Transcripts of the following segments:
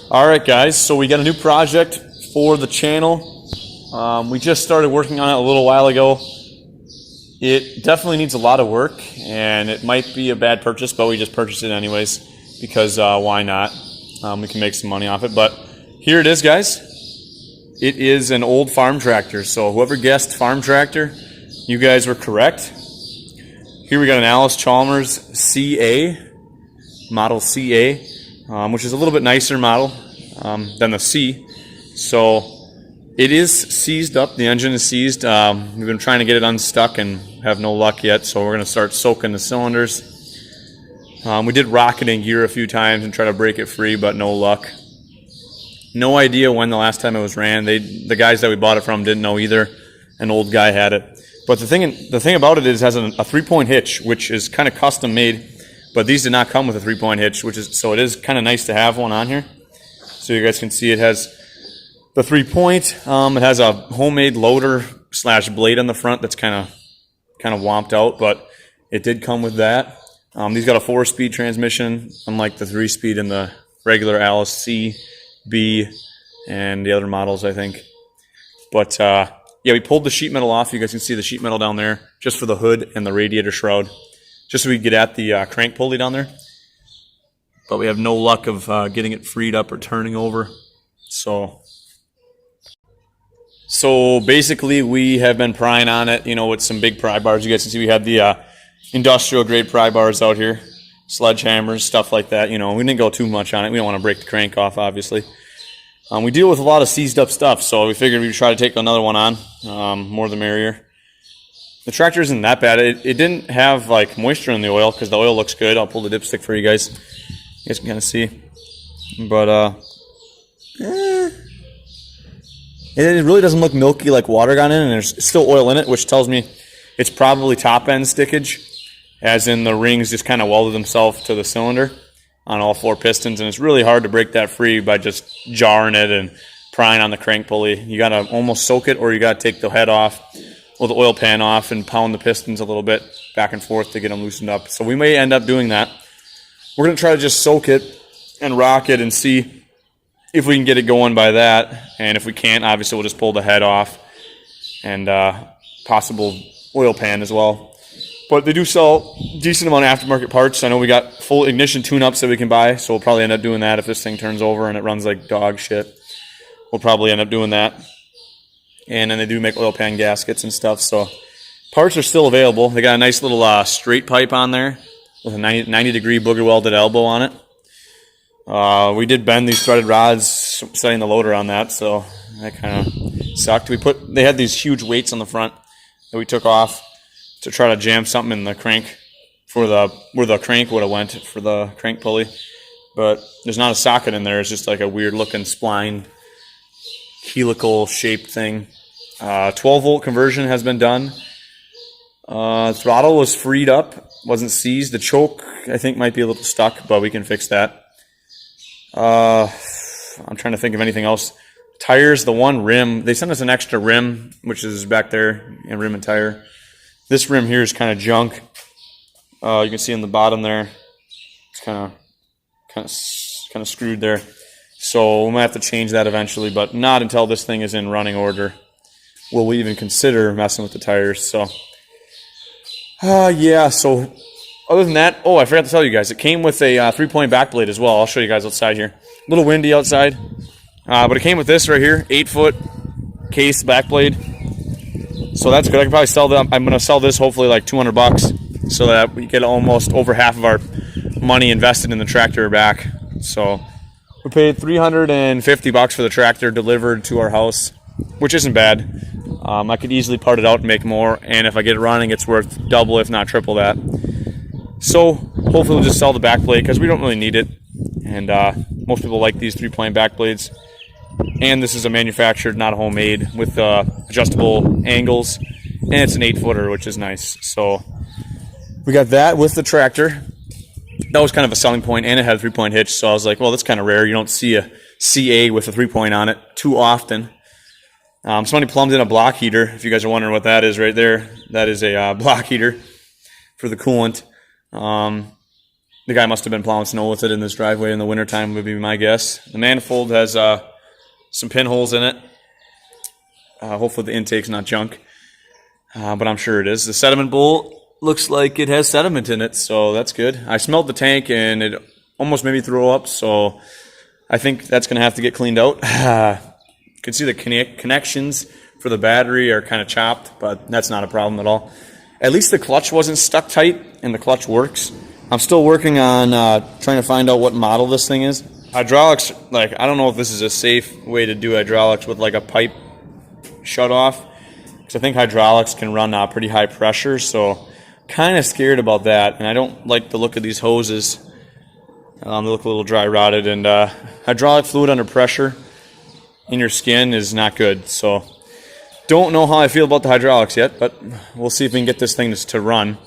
Alright guys, so we got a new project for the channel. We just started working on it a little while ago. It definitely needs a lot of work, and it might be a bad purchase, but we just purchased it anyways, because why not? We can make some money off it. But here it is, guys. It is an old farm tractor, so whoever guessed farm tractor, you guys were correct. Here we got an Allis Chalmers CA, Model CA, which is a little bit nicer model than the C. So it is seized up. The engine is seized. We've been trying to get it unstuck and have no luck yet, so we're going to start soaking the cylinders. We did rock it in gear a few times and try to break it free, but no luck. No idea when the last time it was ran. The guys that we bought it from didn't know either. An old guy had it. But the thing about it is it has a 3-point hitch, which is kind of custom made. But these did not come with a 3-point hitch, so it is kind of nice to have one on here. So you guys can see it has the 3-point. It has a homemade loader / blade on the front that's kind of womped out, but it did come with that. These got a 4-speed transmission, unlike the 3-speed in the regular Allis C, B, and the other models, I think. But yeah, we pulled the sheet metal off. You guys can see the sheet metal down there, just for the hood and the radiator shroud, just so we could get at the crank pulley down there. But we have no luck of getting it freed up or turning over. So basically, we have been prying on it, with some big pry bars. You guys can see we have the industrial grade pry bars out here, sledgehammers, stuff like that. We didn't go too much on it. We don't want to break the crank off, obviously. We deal with a lot of seized up stuff, so we figured we'd try to take another one on. More the merrier. The tractor isn't that bad. It didn't have like moisture in the oil because the oil looks good. I'll pull the dipstick for you guys. You guys can kind of see. But it really doesn't look milky like water got in, and there's still oil in it, which tells me it's probably top end stickage, as in the rings just kind of welded themselves to the cylinder on all 4 pistons, and it's really hard to break that free by just jarring it and prying on the crank pulley. You got to almost soak it, or you got to take the head off or the oil pan off and pound the pistons a little bit back and forth to get them loosened up. So we may end up doing that. We're going to try to just soak it and rock it and see if we can get it going by that. And if we can't, obviously we'll just pull the head off and possible oil pan as well. But they do sell a decent amount of aftermarket parts. I know we got full ignition tune-ups that we can buy, so we'll probably end up doing that if this thing turns over and it runs like dog shit. We'll probably end up doing that. And then they do make oil pan gaskets and stuff, so parts are still available. They got a nice little straight pipe on there with a 90-degree booger welded elbow on it. We did bend these threaded rods setting the loader on that, so that kind of sucked. They had these huge weights on the front that we took off to try to jam something in the crank for where the crank would have went for the crank pulley. But there's not a socket in there. It's just like a weird looking spline, helical shaped thing. 12-volt conversion has been done. Throttle was freed up, wasn't seized. The choke, I think, might be a little stuck, but we can fix that. I'm trying to think of anything else. Tires, the one rim, they sent us an extra rim, which is back there, and rim and tire. This rim here is kind of junk. You can see on the bottom there, it's kind of screwed there. So we might have to change that eventually, but not until this thing is in running order will we even consider messing with the tires. So yeah. So other than that, I forgot to tell you guys, it came with a 3-point back blade as well. I'll show you guys outside here. A little windy outside, but it came with this right here, 8-foot case back blade. So that's good. I can probably sell that. I'm going to sell this hopefully like $200, so that we get almost over half of our money invested in the tractor back. So we paid $350 for the tractor delivered to our house, which isn't bad. I could easily part it out and make more, and if I get it running, it's worth double, if not triple that. So hopefully we'll just sell the back blade because we don't really need it, and most people like these 3-point back blades. And this is a manufactured, not a homemade, with adjustable angles, and it's an 8-footer, which is nice. So we got that with the tractor. That was kind of a selling point, and it had a 3-point hitch, so I was like, well, that's kind of rare. You don't see a CA with a 3-point on it too often. Somebody plumbed in a block heater. If you guys are wondering what that is right there, that is a block heater for the coolant. The guy must have been plowing snow with it in this driveway in the wintertime would be my guess. The manifold has some pinholes in it. Hopefully the intake's not junk, but I'm sure it is. The sediment bowl looks like it has sediment in it, so that's good. I smelled the tank and it almost made me throw up, so I think that's going to have to get cleaned out. You can see the connections for the battery are kind of chopped, but that's not a problem at all. At least the clutch wasn't stuck tight, and the clutch works. I'm still working on trying to find out what model this thing is. Hydraulics, like, I don't know if this is a safe way to do hydraulics with like a pipe shut off, because I think hydraulics can run pretty high pressure, so kind of scared about that. And I don't like the look of these hoses. They look a little dry rotted, and hydraulic fluid under pressure in your skin is not good. So don't know how I feel about the hydraulics yet, but we'll see if we can get this thing to run.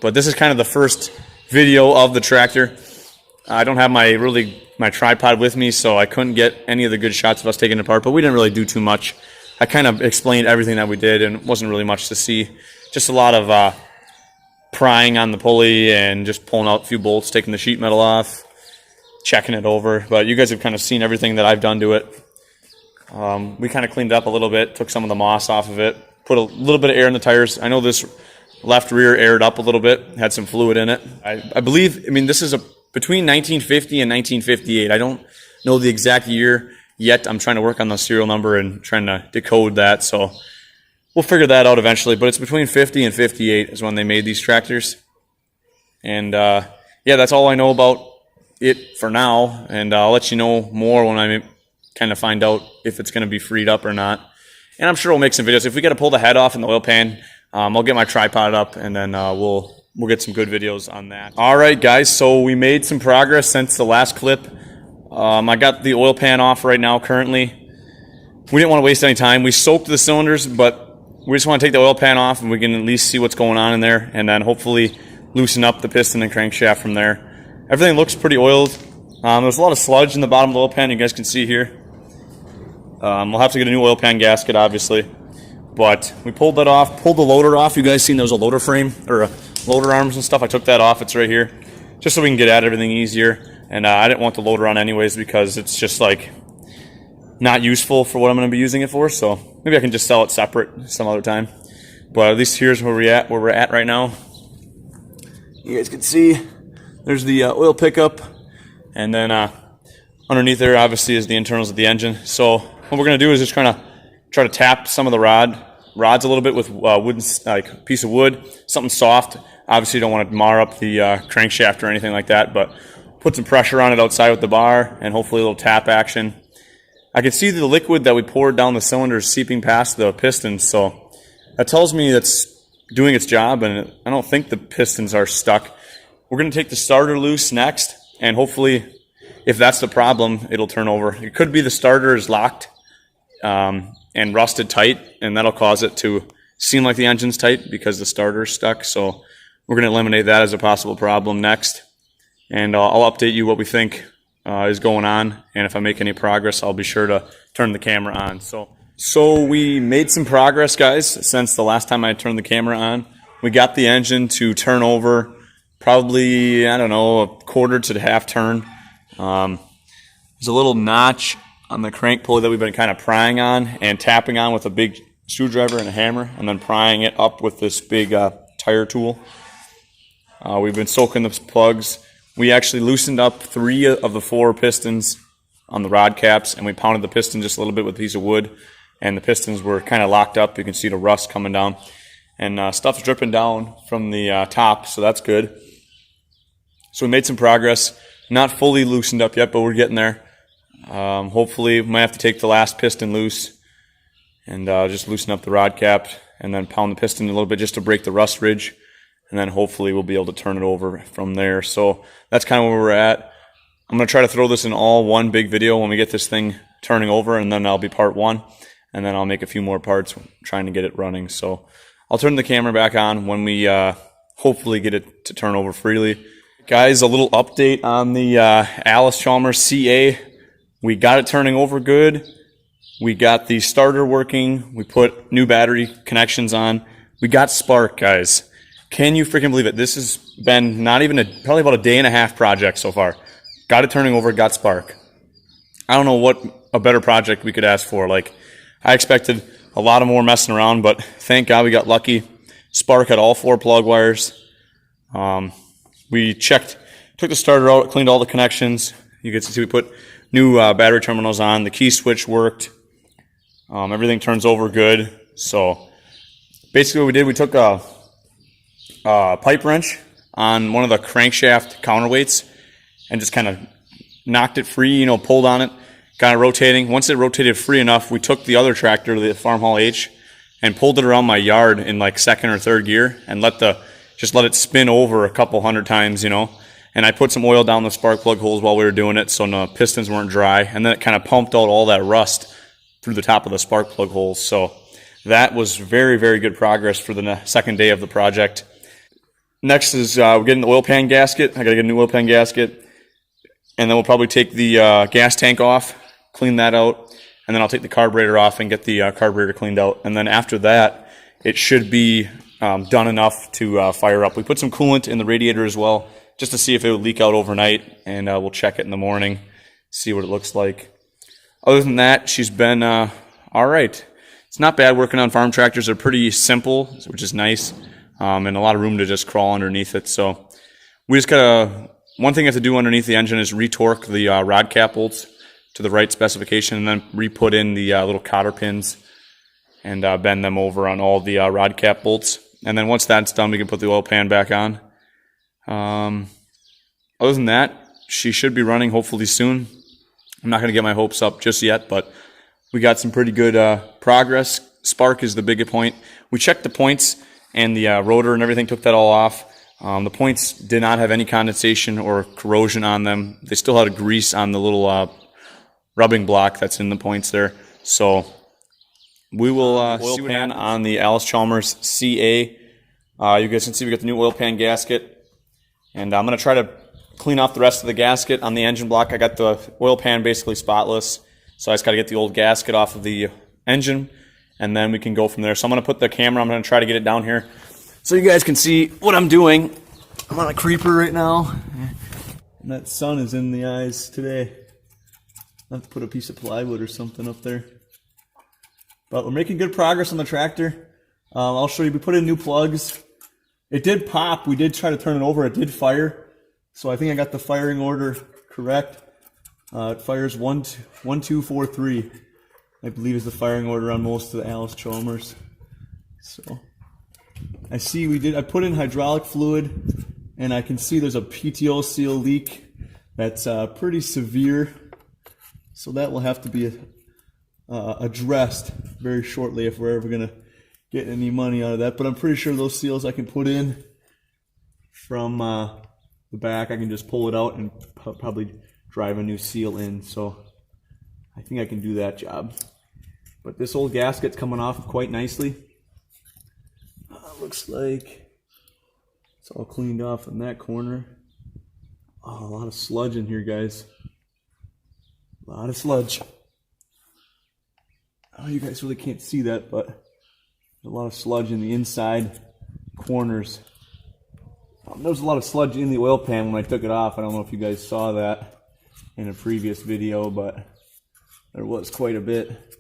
But this is kind of the first video of the tractor. I don't have my tripod with me, so I couldn't get any of the good shots of us taking it apart, but we didn't really do too much. I kind of explained everything that we did, and it wasn't really much to see. Just a lot of prying on the pulley and just pulling out a few bolts, taking the sheet metal off, checking it over. But you guys have kind of seen everything that I've done to it. We kind of cleaned it up a little bit, took some of the moss off of it, put a little bit of air in the tires. I know this left rear aired up a little bit, had some fluid in it. I believe, I mean, this is between 1950 and 1958. I don't know the exact year yet. I'm trying to work on the serial number and trying to decode that, so we'll figure that out eventually. But it's between 50 and 58 is when they made these tractors. And yeah, that's all I know about it for now, and I'll let you know more when I kind of find out if it's going to be freed up or not. And I'm sure we'll make some videos. If we got to pull the head off in the oil pan, I'll get my tripod up, and then we'll get some good videos on that. All right, guys, so we made some progress since the last clip. I got the oil pan off right now currently. We didn't want to waste any time. We soaked the cylinders, but we just want to take the oil pan off, and we can at least see what's going on in there, and then hopefully loosen up the piston and crankshaft from there. Everything looks pretty oiled. There's a lot of sludge in the bottom of the oil pan, you guys can see here. We'll have to get a new oil pan gasket, obviously. But we pulled that off, pulled the loader off. You guys seen there was a loader frame, or loader arms and stuff. I took that off, it's right here, just so we can get at everything easier. And I didn't want the loader on anyways, because it's just like not useful for what I'm going to be using it for. So maybe I can just sell it separate some other time. But at least here's where we're at right now. You guys can see there's the oil pickup, and then underneath there obviously is the internals of the engine. So what we're going to do is just kind of try to tap some of the rods a little bit with wooden, like a piece of wood, something soft. Obviously you don't want to mar up the crankshaft or anything like that, but put some pressure on it outside with the bar, and hopefully a little tap action. I can see the liquid that we poured down the cylinders seeping past the pistons, so that tells me it's doing its job, and I don't think the pistons are stuck. We're going to take the starter loose next, and hopefully if that's the problem, it'll turn over. It could be the starter is locked and rusted tight, and that'll cause it to seem like the engine's tight because the starter's stuck. So we're going to eliminate that as a possible problem next, and I'll update you what we think is going on, and if I make any progress, I'll be sure to turn the camera on. So we made some progress, guys, since the last time I turned the camera on. We got the engine to turn over probably, I don't know, a quarter to half turn. There's a little notch on the crank pulley that we've been kind of prying on and tapping on with a big screwdriver and a hammer, and then prying it up with this big tire tool. We've been soaking the plugs. We actually loosened up 3 of the 4 pistons on the rod caps, and we pounded the piston just a little bit with a piece of wood, and the pistons were kind of locked up. You can see the rust coming down, and stuff's dripping down from the top, so that's good. So we made some progress. Not fully loosened up yet, but we're getting there. Hopefully we might have to take the last piston loose and just loosen up the rod cap, and then pound the piston a little bit just to break the rust ridge, and then hopefully we'll be able to turn it over from there. So that's kind of where we're at. I'm going to try to throw this in all one big video when we get this thing turning over, and then that'll be part 1, and then I'll make a few more parts trying to get it running. So I'll turn the camera back on when we hopefully get it to turn over freely. Guys, a little update on the Allis Chalmers CA. We got it turning over good. We got the starter working. We put new battery connections on. We got spark, guys. Can you freaking believe it? This has been not even probably about a day and a half project so far. Got it turning over, got spark. I don't know what a better project we could ask for. Like, I expected a lot of more messing around, but thank God we got lucky. Spark had all 4 plug wires. We took the starter out, cleaned all the connections. You can see we put new battery terminals on. The key switch worked. Everything turns over good. So basically what we did, we took a pipe wrench on one of the crankshaft counterweights and just kind of knocked it free, you know, pulled on it, got it rotating. Once it rotated free enough, we took the other tractor, the Farm Haul H, and pulled it around my yard in like 2nd or 3rd gear and just let it spin over a couple hundred times, you know. And I put some oil down the spark plug holes while we were doing it so the pistons weren't dry. And then it kind of pumped out all that rust through the top of the spark plug holes. So that was very, very good progress for the 2nd day of the project. Next is we're getting the oil pan gasket. I got to get a new oil pan gasket. And then we'll probably take the gas tank off, clean that out. And then I'll take the carburetor off and get the carburetor cleaned out. And then after that, it should be done enough to fire up. We put some coolant in the radiator as well, just to see if it would leak out overnight. And we'll check it in the morning, see what it looks like. Other than that, she's been all right. It's not bad working on farm tractors. They're pretty simple, which is nice, and a lot of room to just crawl underneath it. So we just one thing I have to do underneath the engine is retorque the rod cap bolts to the right specification, and then re-put in the little cotter pins and bend them over on all the rod cap bolts. And then once that's done, we can put the oil pan back on. Other than that, she should be running hopefully soon. I'm not going to get my hopes up just yet, but we got some pretty good progress. Spark is the biggest point. We checked the points and the rotor and everything, took that all off. The points did not have any condensation or corrosion on them. They still had a grease on the little rubbing block that's in the points there. So we will oil pan on the Allis Chalmers CA. You guys can see we got the new oil pan gasket. And I'm going to try to clean off the rest of the gasket on the engine block. I got the oil pan basically spotless. So I just got to get the old gasket off of the engine, and then we can go from there. So I'm going to put the camera, I'm going to try to get it down here so you guys can see what I'm doing. I'm on a creeper right now, and that sun is in the eyes today. I'll have to put a piece of plywood or something up there. But we're making good progress on the tractor. I'll show you, we put in new plugs. It did pop, we did try to turn it over, it did fire. So I think I got the firing order correct. It fires 1, 2, 4, 3. I believe is the firing order on most of the Allis Chalmers. So I see I put in hydraulic fluid, and I can see there's a PTO seal leak that's pretty severe. So that will have to be addressed very shortly if we're ever going to get any money out of that. But I'm pretty sure those seals I can put in from the back. I can just pull it out and probably drive a new seal in. So I think I can do that job. But this old gasket's coming off quite nicely. Looks like it's all cleaned off in that corner. Oh, a lot of sludge in here, guys. A lot of sludge. Oh, you guys really can't see that, but a lot of sludge in the inside corners. There was a lot of sludge in the oil pan when I took it off. I don't know if you guys saw that in a previous video, but there was quite a bit.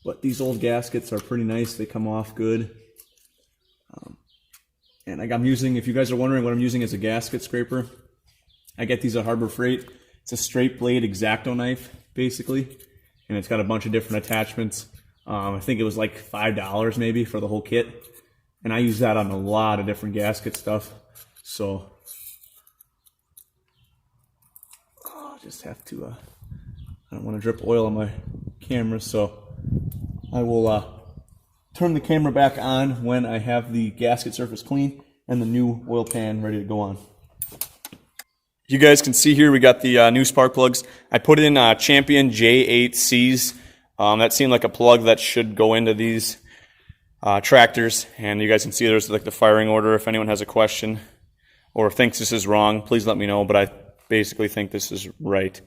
But these old gaskets are pretty nice. They come off good. And I'm using, if you guys are wondering what I'm using as a gasket scraper, I get these at Harbor Freight. It's a straight blade X-Acto knife, basically. And it's got a bunch of different attachments. I think it was like $5 maybe for the whole kit. And I use that on a lot of different gasket stuff. So, I just have to, I don't want to drip oil on my camera, so I will turn the camera back on when I have the gasket surface clean and the new oil pan ready to go on. You guys can see here we got the new spark plugs. I put in Champion J8Cs. That seemed like a plug that should go into these tractors, and you guys can see there's like the firing order. If anyone has a question or thinks this is wrong, please let me know, but I basically think this is right.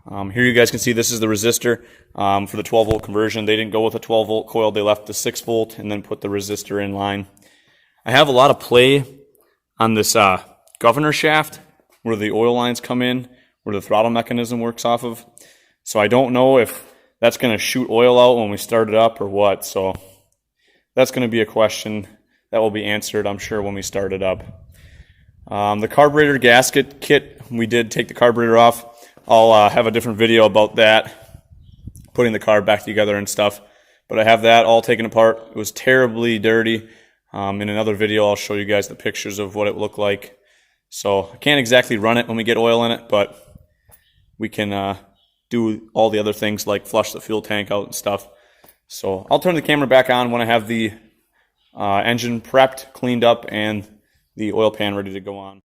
Here you guys can see this is the resistor for the 12 volt conversion. They didn't go with a 12 volt coil, they left the 6 volt and then put the resistor in line. I have a lot of play on this governor shaft where the oil lines come in, where the throttle mechanism works off of. So I don't know if that's going to shoot oil out when we start it up or what. So that's going to be a question that will be answered, I'm sure, when we start it up. The carburetor gasket kit, we did take the carburetor off. I'll have a different video about that, putting the carb back together and stuff. But I have that all taken apart. It was terribly dirty. In another video, I'll show you guys the pictures of what it looked like. So I can't exactly run it when we get oil in it, but we can do all the other things like flush the fuel tank out and stuff. So I'll turn the camera back on when I have the engine prepped, cleaned up, and the oil pan ready to go on.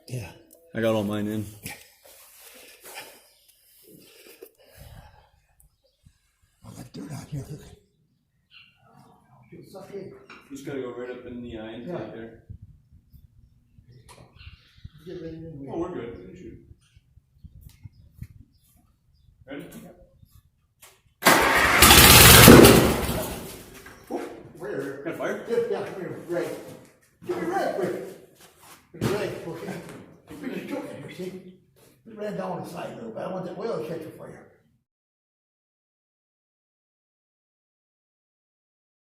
Yeah. I got all mine in. All that dirt out here. Look. Just gotta go right up in the intake there. Oh, we're good. We can shoot. Ready? Where? Got a fire? Yeah, come here, Ray. Give me Ray, quick. Ray, okay. We just took it, you see? We ran down the side a little bit. I want that oil catcher for you.